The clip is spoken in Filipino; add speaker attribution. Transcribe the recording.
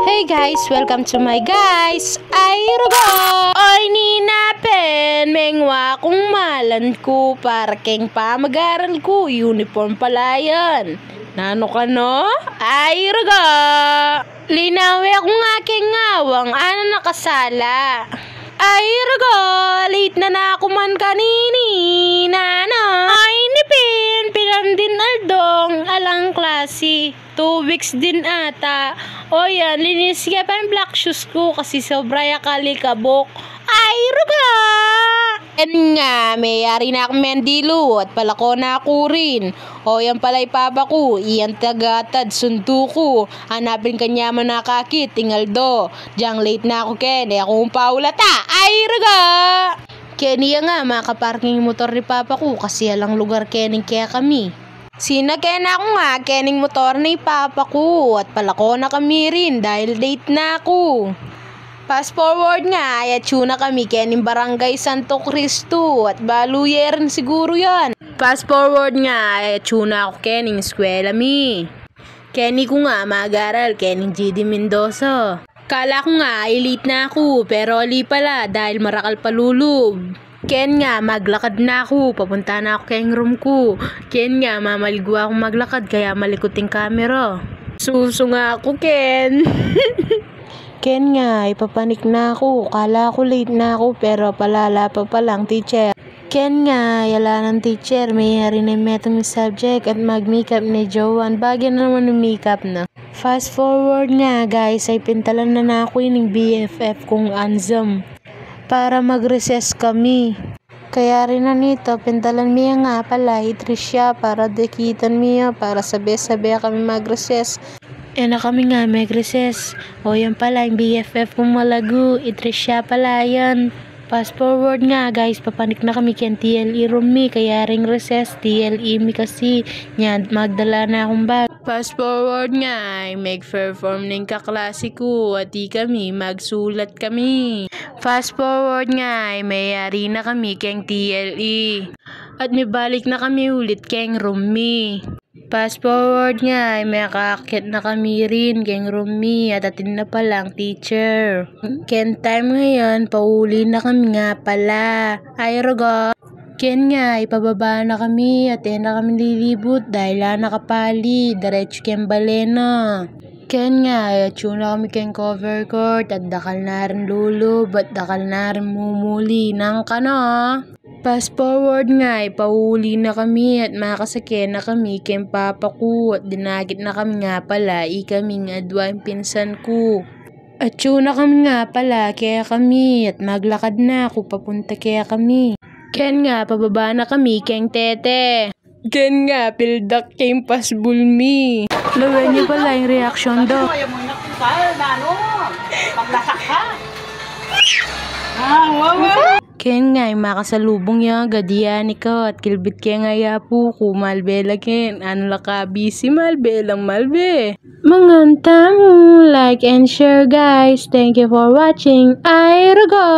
Speaker 1: Hey guys, welcome to my guys. Ay rugo! Oy ninapen, mengwa kung malan ko parking pamagaran ko, uniform pala yan. Nano ka no? Ay rugo! Linawi akong aking ngawang, ano nakasala? Ay rugo, late na ako man kanini, nano? Ay nipin, pinandin aldong, alang klase. 2 weeks din ata. O yan, linis ka pa yung black shoes ko kasi sobra yakali kabok. Ay, ruga! Yan nga, mayari na akong mendilo at palako na ako rin. O yan pala'y papa ko, iyan tagatad, sunto ko. Hanapin kanya man nakakit, tingaldo. Diyang late na ako ken, akong paulata. Ay, ruga! Keniya nga, makaparking motor ni papa ko kasi alang lugar kening kaya kami. Sinakyan ako nga, kening motor ni papa ko at palako na kami rin dahil late na ako. Fast forward nga, ayatsuna kami kening barangay Santo Cristo at baluyer rin siguro yan. Fast forward nga, ayatsuna ako kening eskwela mi. Kenny ko nga mag-aral kening GD Mendoza. Kala ko nga, elite na ako pero ali pala dahil marakal palulob. Ken nga, maglakad na ako. Papunta na ako kayong room ko. Ken nga, mamaligwa akong maglakad kaya malikot yung camera. Suso nga ako, Ken. Ken nga, ipapanik na ako. Kala ko late na ako pero palala pa palang teacher. Ken nga, yala ng teacher. Mayari na yung subject at mag-makeup ni Joanne. Bagay na naman yung makeup na. Fast forward nga guys, ay pintalan na ako yung BFF kong Anzam. Para mag-recess kami. Kaya rin na nito, pintalan miya nga pala, Trisha, para dekitan miya, para sabi-sabi kami mag-recess. Na kami nga mag-recess. O yan pala, yung BFF kong malago, Trisha pala yan. Fast forward nga guys, papanik na kami kaya TLE room mi, kaya ring recess, TLE mi kasi, yan, magdala na akong bag. Fast forward nga, ay mag-perform ng kaklase ko at di kami, magsulat kami. Fast forward nga, ay mayari na kami keng TLE. At may balik na kami ulit keng room mi. Fast forward nga, ay may kakakit na kami rin keng room mi at atin na palang teacher. Ken time ngayon, pauli na kami nga pala. Ay rogo! Ken nga, ipababa na kami at na kami lilibot dahil nakapali, diretso ken balena. Ken nga, ayatsuna kami ken cover court at dakal na rin lulub at dakal na rin mumuli ng kano. Fast forward nga, ipauli na kami at makasakyan na kami ken papa ko at dinagit na kami nga pala, ikaming adwa yung pinsan ko. At tuna kami nga pala, kaya kami at maglakad na ako papunta kaya kami. Ken nga, pababa na kami keng tete. Ken nga, pildak keng pasbul mi. Lawan niyo pala yung reaction do. Ken nga, yung makasalubong yung gadiyan ko at kilbit kaya nga yapu ko, malbela ken. Ano laka busy malbelang malbe. Manganta mo, like and share guys. Thank you for watching. Ay rugo!